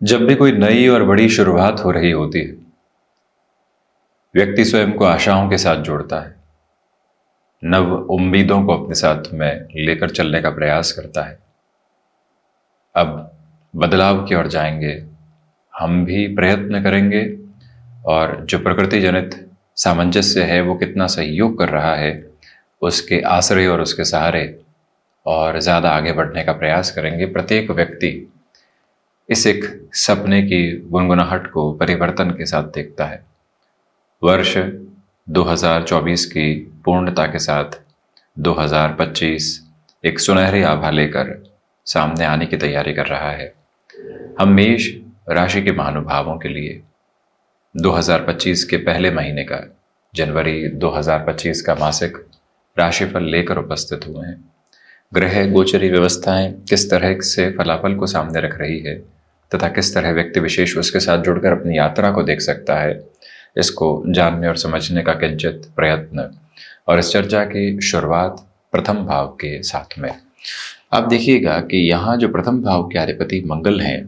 जब भी कोई नई और बड़ी शुरुआत हो रही होती है, व्यक्ति स्वयं को आशाओं के साथ जोड़ता है, नव उम्मीदों को अपने साथ में लेकर चलने का प्रयास करता है। अब बदलाव की ओर जाएंगे, हम भी प्रयत्न करेंगे और जो प्रकृति जनित सामंजस्य है वो कितना सहयोग कर रहा है, उसके आश्रय और उसके सहारे और ज़्यादा आगे बढ़ने का प्रयास करेंगे। प्रत्येक व्यक्ति इस एक सपने की गुनगुनाहट को परिवर्तन के साथ देखता है। वर्ष 2024 की पूर्णता के साथ 2025 एक सुनहरी आभा लेकर सामने आने की तैयारी कर रहा है। हम मेष राशि के महानुभावों के लिए 2025 के पहले महीने का जनवरी 2025 का मासिक राशिफल लेकर उपस्थित हुए हैं। ग्रह गोचरी व्यवस्थाएं किस तरह से फलाफल को सामने रख रही है तथा किस तरह व्यक्ति विशेष उसके साथ जुड़कर अपनी यात्रा को देख सकता है, इसको जानने और समझने का किंचित प्रयत्न और इस चर्चा की शुरुआत प्रथम भाव के साथ में। आप देखिएगा कि यहाँ जो प्रथम भाव के अधिपति मंगल हैं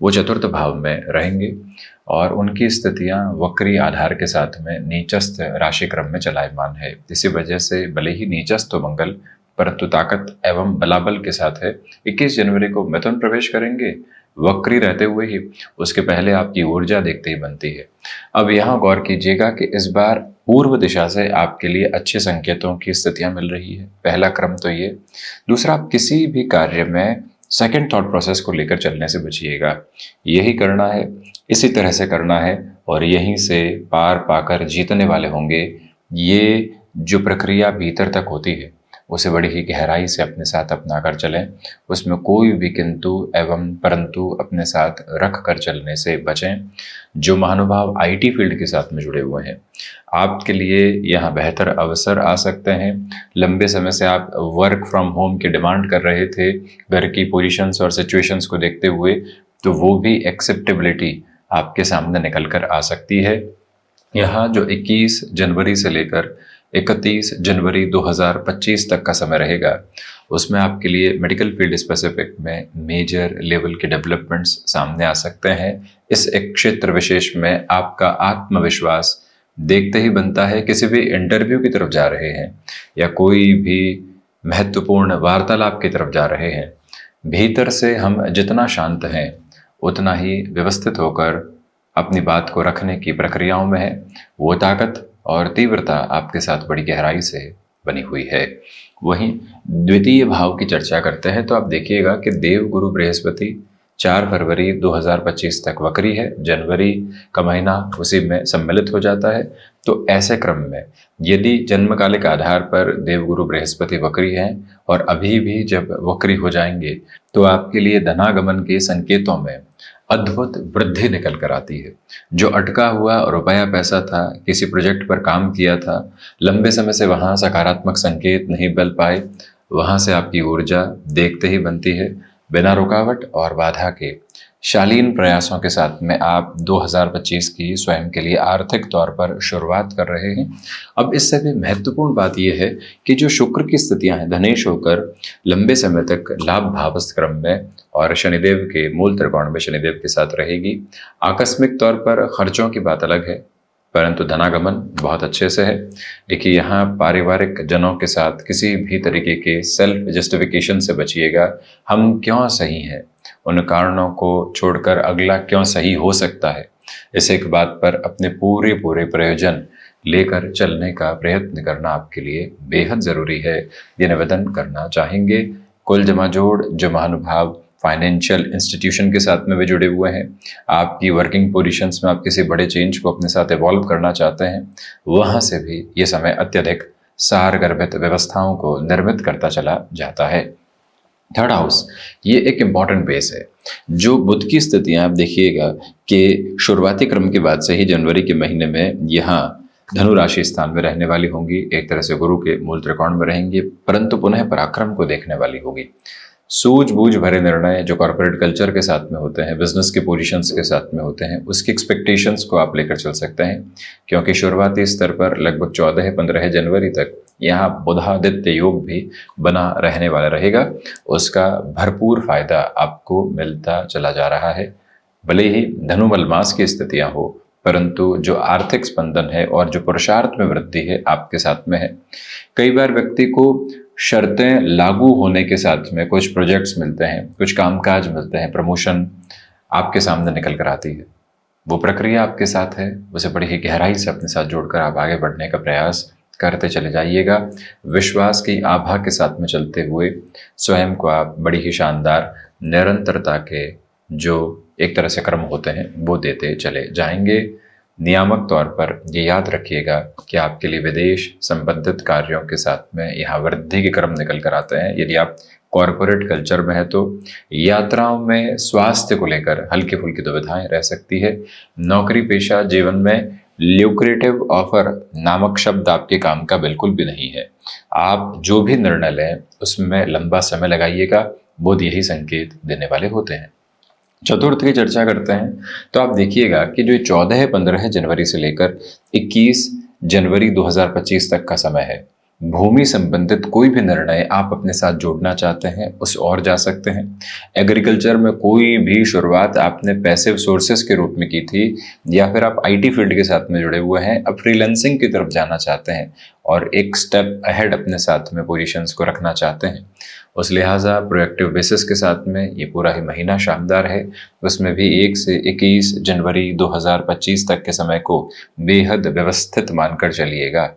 वो चतुर्थ भाव में रहेंगे और उनकी स्थितियाँ वक्री आधार के साथ में नीचस्थ राशि क्रम में चलायमान है। इसी वजह से भले ही नीचस्थ तो मंगल परंतु ताकत एवं बलाबल के साथ है। 21 जनवरी को मिथुन प्रवेश करेंगे, वक्री रहते हुए ही उसके पहले आपकी ऊर्जा देखते ही बनती है। अब यहाँ गौर कीजिएगा कि इस बार पूर्व दिशा से आपके लिए अच्छे संकेतों की स्थितियां मिल रही है। पहला क्रम तो ये। दूसरा, आप किसी भी कार्य में सेकंड थॉट प्रोसेस को लेकर चलने से बचिएगा। यही करना है, इसी तरह से करना है और यहीं से पार पाकर जीतने वाले होंगे। ये जो प्रक्रिया भीतर तक होती है उसे बड़ी ही गहराई से अपने साथ अपना कर चलें। उसमें कोई भी किंतु एवं परंतु अपने साथ रख कर चलने से बचें। जो महानुभाव आईटी फील्ड के साथ में जुड़े हुए हैं, आपके लिए यहाँ बेहतर अवसर आ सकते हैं। लंबे समय से आप वर्क फ्रॉम होम की डिमांड कर रहे थे, घर की पोजीशंस और सिचुएशंस को देखते हुए, तो वो भी एक्सेप्टेबिलिटी आपके सामने निकल कर आ सकती है। यहाँ जो 21 जनवरी से लेकर 31 जनवरी 2025 तक का समय रहेगा, उसमें आपके लिए मेडिकल फील्ड स्पेसिफिक में मेजर लेवल के डेवलपमेंट्स सामने आ सकते हैं। इस एक क्षेत्र विशेष में आपका आत्मविश्वास देखते ही बनता है। किसी भी इंटरव्यू की तरफ जा रहे हैं या कोई भी महत्वपूर्ण वार्तालाप की तरफ जा रहे हैं, भीतर से हम जितना शांत हैं उतना ही व्यवस्थित होकर अपनी बात को रखने की प्रक्रियाओं में है। वो ताकत और तीव्रता आपके साथ बड़ी गहराई से बनी हुई है। वहीं द्वितीय भाव की चर्चा करते हैं तो आप देखिएगा कि देव गुरु बृहस्पति 4 फरवरी 2025 तक वक्री है। जनवरी का महीना उसी में सम्मिलित हो जाता है। तो ऐसे क्रम में यदि जन्मकालिक आधार पर देवगुरु बृहस्पति वक्री हैं और अभी भी जब वक्री हो जाएंगे तो आपके लिए धनागमन के संकेतों में अद्भुत वृद्धि निकल कर आती है। जो अटका हुआ रुपया पैसा था, किसी प्रोजेक्ट पर काम किया था, लंबे समय से वहाँ सकारात्मक संकेत नहीं मिल पाए, वहाँ से आपकी ऊर्जा देखते ही बनती है। बिना रुकावट और बाधा के शालीन प्रयासों के साथ में आप 2025 की स्वयं के लिए आर्थिक तौर पर शुरुआत कर रहे हैं। अब इससे भी महत्वपूर्ण बात यह है कि जो शुक्र की स्थितियां हैं धनेश होकर लंबे समय तक लाभ भावस्थ क्रम में और शनिदेव के मूल त्रिकोण में शनिदेव के साथ रहेगी। आकस्मिक तौर पर खर्चों की बात अलग है परंतु धनागमन बहुत अच्छे से है। देखिए, यहाँ पारिवारिक जनों के साथ किसी भी तरीके के सेल्फ जस्टिफिकेशन से बचिएगा। हम क्यों सही हैं, उन कारणों को छोड़कर अगला क्यों सही हो सकता है, इस एक बात पर अपने पूरे प्रयोजन लेकर चलने का प्रयत्न करना आपके लिए बेहद ज़रूरी है। ये निवेदन करना चाहेंगे। कुल जमा जोड़ जो महानुभाव फाइनेंशियल इंस्टीट्यूशन के साथ में भी जुड़े हुए हैं, आपकी वर्किंग पोजीशंस में आप किसी बड़े चेंज को अपने साथ इवॉल्व करना चाहते हैं, वहाँ से भी ये समय अत्यधिक सारगर्भित व्यवस्थाओं को निर्मित करता चला जाता है। थर्ड हाउस ये एक इम्पॉर्टेंट बेस है। जो बुध की स्थितियां आप देखिएगा कि शुरुआती क्रम के बाद से ही जनवरी के महीने में यहाँ धनु राशि स्थान में रहने वाली होंगी। एक तरह से गुरु के मूल त्रिकोण में रहेंगी परंतु पुनः पराक्रम को देखने वाली होगी। सूझबूझ भरे निर्णय जो कॉर्पोरेट कल्चर के साथ में होते हैं, बिजनेस के पोजीशंस के साथ में होते हैं, उसकी एक्सपेक्टेशंस को आप लेकर चल सकते हैं क्योंकि शुरुआती स्तर पर लगभग 14-15 जनवरी तक यहाँ बुधादित्य योग भी बना रहने वाला रहेगा। उसका भरपूर फायदा आपको मिलता चला जा रहा है। भले ही धनुबल मास की स्थितियां हो, परंतु जो आर्थिक स्पंदन है और जो पुरुषार्थ में वृद्धि है आपके साथ में है। कई बार व्यक्ति को शर्तें लागू होने के साथ में कुछ प्रोजेक्ट्स मिलते हैं, कुछ कामकाज मिलते हैं, प्रमोशन आपके सामने निकल कर आती है। वो प्रक्रिया आपके साथ है, उसे बड़ी ही गहराई से अपने साथ जोड़कर आप आगे बढ़ने का प्रयास करते चले जाइएगा। विश्वास की आभा के साथ में चलते हुए स्वयं को आप बड़ी ही शानदार निरंतरता के जो एक तरह से कर्म होते हैं वो देते चले जाएंगे। नियामक तौर पर ये याद रखिएगा कि आपके लिए विदेश संबंधित कार्यों के साथ में यहाँ वृद्धि के क्रम निकल कर आते हैं। यदि आप कॉरपोरेट कल्चर में है तो यात्राओं में स्वास्थ्य को लेकर हल्की फुल्की दुविधाएं रह सकती है। नौकरी पेशा जीवन में ल्यूक्रेटिव ऑफर नामक शब्द आपके काम का बिल्कुल भी नहीं है। आप जो भी निर्णय लें उसमें लंबा समय लगाइएगा, बुध यही संकेत देने वाले होते हैं। चतुर्थ की चर्चा करते हैं तो आप देखिएगा कि जो 14-15 जनवरी से लेकर 21 जनवरी 2025 तक का समय है, भूमि संबंधित कोई भी निर्णय आप अपने साथ जोड़ना चाहते हैं उस और जा सकते हैं। एग्रीकल्चर में कोई भी शुरुआत आपने पैसिव सोर्सेस के रूप में की थी या फिर आप आईटी फील्ड के साथ में जुड़े हुए हैं, अब फ्रीलांसिंग की तरफ जाना चाहते हैं और एक स्टेप अहेड अपने साथ में पोजीशंस को रखना चाहते हैं, उस लिहाजा प्रोएक्टिव बेसिस के साथ में ये पूरा ही महीना शानदार है। उसमें भी 1 से 21 जनवरी 2025 तक के समय को बेहद व्यवस्थित मानकर चलिएगा।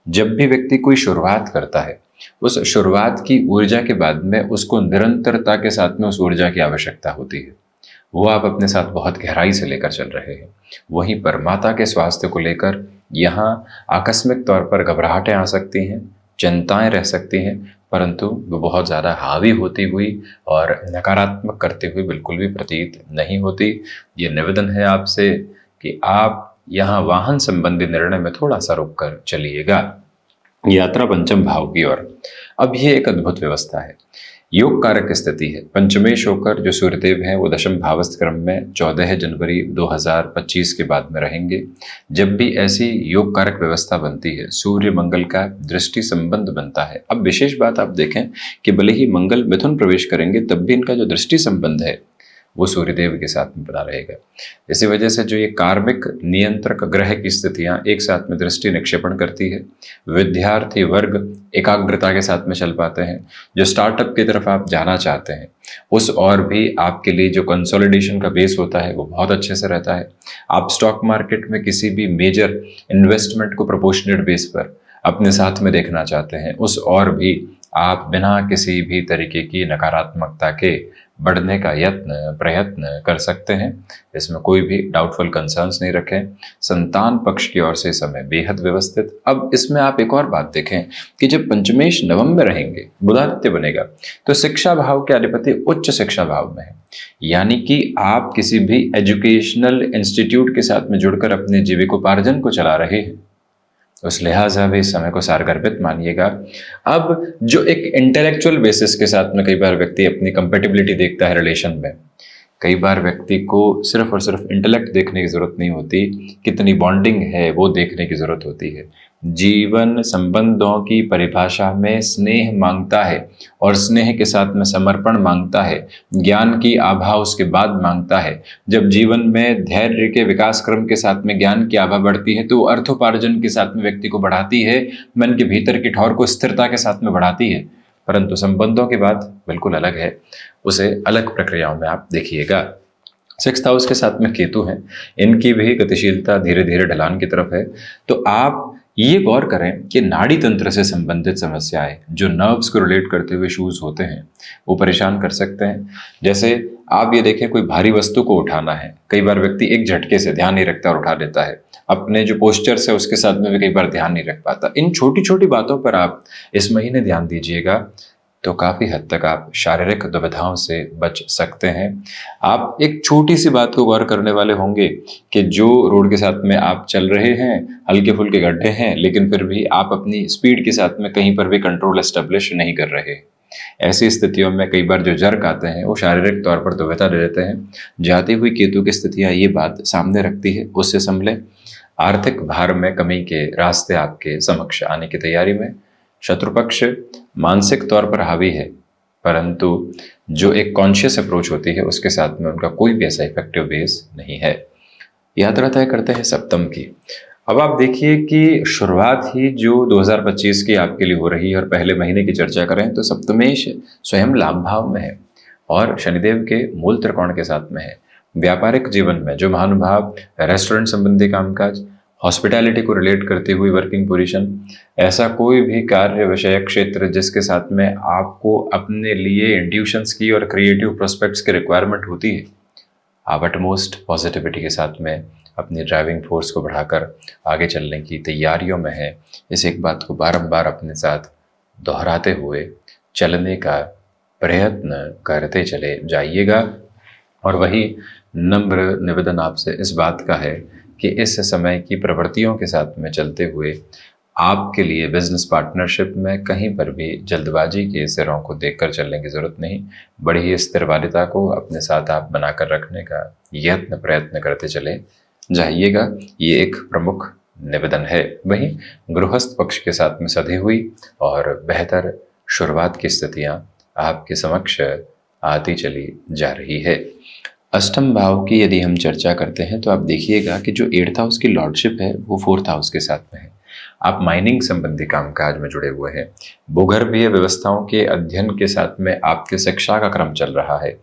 जब भी व्यक्ति कोई शुरुआत करता है उस शुरुआत की ऊर्जा के बाद में उसको निरंतरता के साथ में उस ऊर्जा की आवश्यकता होती है। वो आप अपने साथ बहुत गहराई से लेकर चल रहे हैं। वहीं पर माता के स्वास्थ्य को लेकर यहाँ आकस्मिक तौर पर घबराहटें आ सकती हैं, चिंताएं रह सकती हैं, परंतु वो बहुत ज़्यादा हावी होती हुई और नकारात्मक करते हुए बिल्कुल भी प्रतीत नहीं होती। ये निवेदन है आपसे कि आप यहाँ वाहन संबंधी निर्णय में थोड़ा सा रुक कर चलिएगा। यात्रा पंचम भाव की ओर, अब ये एक अद्भुत व्यवस्था है, योग कारक स्थिति है। पंचमेश होकर जो सूर्यदेव हैं वो दशम भावस्थ क्रम में 14 जनवरी 2025 के बाद में रहेंगे। जब भी ऐसी योग कारक व्यवस्था बनती है सूर्य मंगल का दृष्टि संबंध बनता है। अब विशेष बात आप देखें कि भले ही मंगल मिथुन प्रवेश करेंगे तब भी इनका जो दृष्टि संबंध है वो सूर्यदेव के साथ में बना रहेगा। इसी वजह से जो ये कार्मिक नियंत्रक ग्रह की स्थितियां एक साथ में दृष्टि निक्षेपण करती है, विद्यार्थी वर्ग एकाग्रता के साथ में चल पाते हैं। जो स्टार्टअप की तरफ आप जाना चाहते हैं उस और भी आपके लिए जो कंसोलिडेशन का बेस होता है वो बहुत अच्छे से रहता है। आप स्टॉक मार्केट में किसी भी मेजर इन्वेस्टमेंट को प्रोपोर्शनेट बेस पर अपने साथ में देखना चाहते हैं उस और भी आप बिना किसी भी तरीके की नकारात्मकता के बढ़ने का प्रयत्न कर सकते हैं। इसमें कोई भी डाउटफुल कंसर्न्स नहीं रखें। संतान पक्ष की ओर से समय बेहद व्यवस्थित। अब इसमें आप एक और बात देखें कि जब पंचमेश नवम में रहेंगे, बुधादित्य बनेगा, तो शिक्षा भाव के अधिपति उच्च शिक्षा भाव में है, यानी कि आप किसी भी एजुकेशनल इंस्टीट्यूट के साथ में जुड़कर अपने जीविकोपार्जन को चला रहे हैं, उस लिहाजा भी इस समय को सारगर्भित मानिएगा। अब जो एक इंटेलेक्चुअल बेसिस के साथ में कई बार व्यक्ति अपनी कंपेटिबिलिटी देखता है रिलेशन में, कई बार व्यक्ति को सिर्फ और सिर्फ इंटेलेक्ट देखने की जरूरत नहीं होती, कितनी बॉन्डिंग है वो देखने की जरूरत होती है। जीवन संबंधों की परिभाषा में स्नेह मांगता है और स्नेह के साथ में समर्पण मांगता है, ज्ञान की आभा उसके बाद मांगता है। जब जीवन में धैर्य के विकास क्रम के साथ में ज्ञान की आभा बढ़ती है तो अर्थोपार्जन के साथ में व्यक्ति को बढ़ाती है, मन के भीतर की ठौर को स्थिरता के साथ में बढ़ाती है। परंतु संबंधों की बात बिल्कुल अलग है, उसे अलग प्रक्रियाओं में आप देखिएगा। 6th हाउस के साथ में केतु हैं, इनकी भी गतिशीलता धीरे धीरे ढलान की तरफ है। तो आप ये गौर करें कि नाड़ी तंत्र से संबंधित समस्याएं जो नर्व्स को रिलेट करते हुए इश्यूज होते हैं वो परेशान कर सकते हैं। जैसे आप ये देखें कोई भारी वस्तु को उठाना है, कई बार व्यक्ति एक झटके से ध्यान नहीं रखता और उठा लेता है, अपने जो पोस्चर्स है उसके साथ में भी कई बार ध्यान नहीं रख पाता। इन छोटी छोटी बातों पर आप इस महीने ध्यान दीजिएगा तो काफ़ी हद तक आप शारीरिक दुविधाओं से बच सकते हैं। आप एक छोटी सी बात को गौर करने वाले होंगे कि जो रोड के साथ में आप चल रहे हैं हल्के फुल्के गड्ढे हैं, लेकिन फिर भी आप अपनी स्पीड के साथ में कहीं पर भी कंट्रोल एस्टेब्लिश नहीं कर रहे। ऐसी स्थितियों में कई बार जो जर्क आते हैं वो शारीरिक तौर पर दुविधा दे देते हैं। जाती हुई केतु की स्थितियाँ ये बात सामने रखती है, उससे संभलें। आर्थिक भार में कमी के रास्ते आपके समक्ष आने की तैयारी में। शत्रुपक्ष मानसिक तौर पर हावी है, परंतु जो एक कॉन्शियस अप्रोच होती है उसके साथ में उनका कोई भी ऐसा इफेक्टिव बेस नहीं है। यात्रा तय करते हैं सप्तम की। अब आप देखिए कि शुरुआत ही जो 2025 की आपके लिए हो रही है और पहले महीने की चर्चा करें तो सप्तमेश स्वयं लाभ भाव में है और शनिदेव के मूल त्रिकोण के साथ में है। व्यापारिक जीवन में जो महानुभाव रेस्टोरेंट संबंधी कामकाज, हॉस्पिटैलिटी को रिलेट करती हुई वर्किंग पोजीशन, ऐसा कोई भी कार्य विषय क्षेत्र जिसके साथ में आपको अपने लिए इंट्यूशंस की और क्रिएटिव प्रोस्पेक्ट्स की रिक्वायरमेंट होती है, आप अटमोस्ट पॉजिटिविटी के साथ में अपनी ड्राइविंग फोर्स को बढ़ाकर आगे चलने की तैयारियों में है। इस एक बात को बारंबार अपने साथ दोहराते हुए चलने का प्रयत्न करते चले जाइएगा। और वही नम्र निवेदन आपसे इस बात का है कि इस समय की प्रवृत्तियों के साथ में चलते हुए आपके लिए बिजनेस पार्टनरशिप में कहीं पर भी जल्दबाजी के सिरों को देखकर चलने की जरूरत नहीं। बड़ी ही स्थिरवादिता को अपने साथ आप बनाकर रखने का प्रयत्न करते चले जाइएगा। ये एक प्रमुख निवेदन है। वहीं गृहस्थ पक्ष के साथ में सधी हुई और बेहतर शुरुआत की स्थितियां आपके समक्ष आती चली जा रही है। अष्टम भाव की यदि हम चर्चा करते हैं तो आप देखिएगा कि जो 8th हाउस की लॉर्डशिप है वो 4th हाउस के साथ में है। आप माइनिंग संबंधी कामकाज में जुड़े हुए हैं। भूगर्भीय व्यवस्थाओं के अध्ययन के साथ में आपके शिक्षा का क्रम चल रहा है।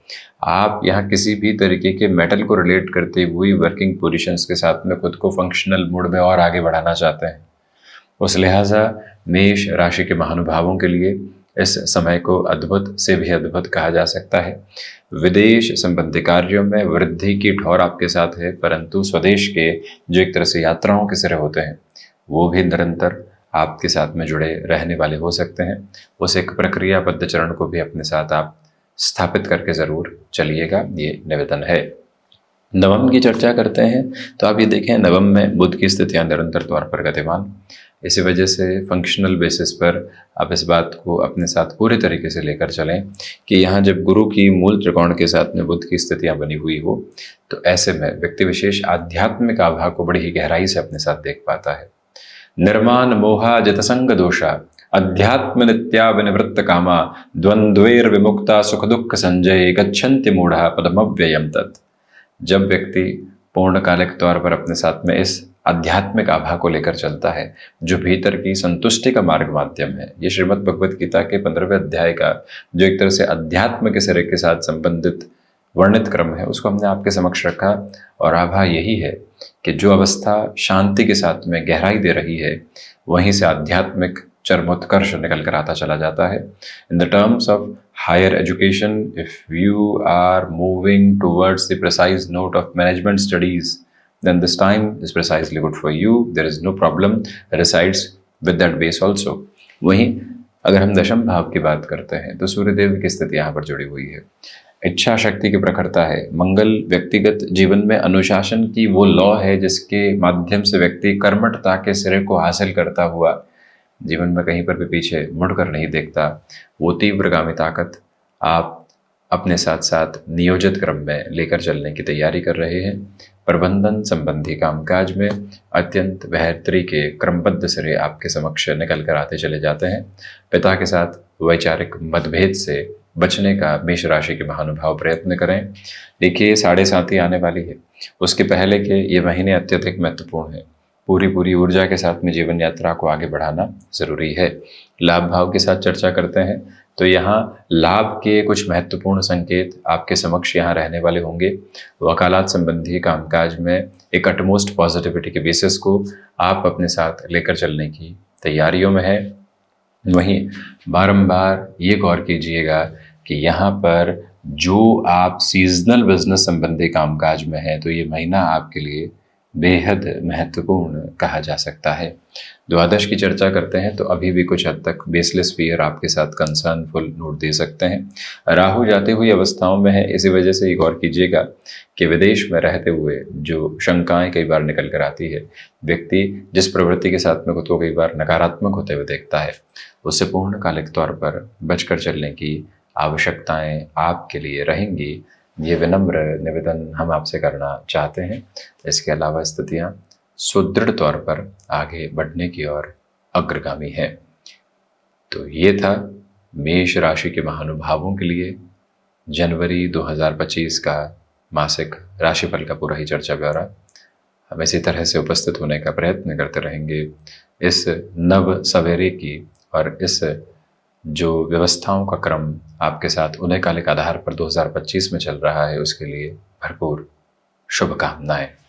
आप यहाँ किसी भी तरीके के मेटल को रिलेट करते हुए वर्किंग पोजीशंस के साथ में खुद को फंक्शनल मोड में और आगे बढ़ाना चाहते हैं। उस लिहाजा मेष राशि के महानुभावों के लिए इस समय को अद्भुत से भी अद्भुत कहा जा सकता है। विदेश संबंधी कार्यों में वृद्धि की ठौर आपके साथ है, परंतु स्वदेश के जो एक तरह से यात्राओं के सिरे होते हैं वो भी निरंतर आपके साथ में जुड़े रहने वाले हो सकते हैं। उस एक प्रक्रियाबद्ध चरण को भी अपने साथ आप स्थापित करके जरूर चलिएगा, ये निवेदन है। नवम की चर्चा करते हैं तो आप ये देखें, नवम में बुध की स्थितियां निरंतर तौर पर गतिमान, इसी वजह से फंक्शनल बेसिस पर आप इस बात को अपने साथ पूरे तरीके से लेकर चलें कि यहाँ जब गुरु की मूल त्रिकोण के साथ में बुध की स्थितियां बनी हुई हो तो ऐसे में व्यक्ति विशेष आध्यात्मिक आभा को बड़ी ही गहराई से अपने साथ देख पाता है। निर्माण मोहा जतसंग दोषा अध्यात्म नित्या विनिवृत्त कामा द्वंद्वेर विमुक्ता सुख दुख संजय गच्छन्ति मूढ़ा पदमव्ययम तत्। जब व्यक्ति पूर्णकालिक तौर पर अपने साथ में इस आध्यात्मिक आभा को लेकर चलता है जो भीतर की संतुष्टि का मार्ग माध्यम है, ये श्रीमद् भगवत गीता के 15वें अध्याय का जो एक तरह से अध्यात्म के सिरे के साथ संबंधित वर्णित क्रम है उसको हमने आपके समक्ष रखा। और आभा यही है कि जो अवस्था शांति के साथ में गहराई दे रही है वहीं से आध्यात्मिक चरमोत्कर्ष निकल कर आता चला जाता है। In the terms of higher education, if you are moving towards the precise note of management studies, then this time is precisely good for you. There is no problem resides with that base also. वहीं अगर हम दशम भाव की बात करते हैं तो सूर्यदेव की स्थिति यहाँ पर जुड़ी हुई है। इच्छा शक्ति की प्रखरता है। मंगल व्यक्तिगत जीवन में अनुशासन की वो लॉ है जिसके माध्यम से व्यक्ति कर्मठता के सिरे को हासिल करता हुआ जीवन में कहीं पर भी पीछे मुड़कर नहीं देखता। वो तीव्रगामी ताकत आप अपने साथ साथ नियोजित क्रम में लेकर चलने की तैयारी कर रहे हैं। प्रबंधन संबंधी कामकाज में अत्यंत बेहतरी के क्रमबद्ध सिरे आपके समक्ष निकल कर आते चले जाते हैं। पिता के साथ वैचारिक मतभेद से बचने का मेष राशि के महानुभाव प्रयत्न करें। देखिए 7.5 आने वाली है, उसके पहले के ये महीने अत्यधिक महत्वपूर्ण है। पूरी ऊर्जा के साथ में जीवन यात्रा को आगे बढ़ाना जरूरी है। लाभ भाव के साथ चर्चा करते हैं तो यहाँ लाभ के कुछ महत्वपूर्ण संकेत आपके समक्ष यहाँ रहने वाले होंगे। वकालत संबंधी कामकाज में एक अटमोस्ट पॉजिटिविटी के बेसिस को आप अपने साथ लेकर चलने की तैयारियों में है। वहीं बारंबार ये गौर कीजिएगा कि यहाँ पर जो आप सीजनल बिजनेस संबंधी कामकाज में हैं तो ये महीना आपके लिए बेहद महत्वपूर्ण कहा जा सकता है। द्वादश की चर्चा करते हैं तो अभी भी कुछ हद तक बेसलेस फियर आपके साथ कंसर्नफुल नोट दे सकते हैं। राहु जाते हुई अवस्थाओं में है, इसी वजह से ये गौर कीजिएगा कि विदेश में रहते हुए जो शंकाएं कई बार निकल कर आती है, व्यक्ति जिस प्रवृत्ति के साथ में खुद को कई बार नकारात्मक होते हुए देखता है उससे पूर्णकालिक तौर पर बचकर चलने की आवश्यकताएं आपके लिए रहेंगी। ये विनम्र निवेदन हम आपसे करना चाहते हैं। इसके अलावा स्थितियां सुदृढ़ तौर पर आगे बढ़ने की ओर अग्रगामी है। तो ये था मेष राशि के महानुभावों के लिए जनवरी 2025 का मासिक राशिफल का पूरा ही चर्चा ब्यौरा हम इसी तरह से उपस्थित होने का प्रयत्न करते रहेंगे। इस नव सवेरे की और इस जो व्यवस्थाओं का क्रम आपके साथ उन्हें कालिक आधार पर 2025 में चल रहा है, उसके लिए भरपूर शुभकामनाएं।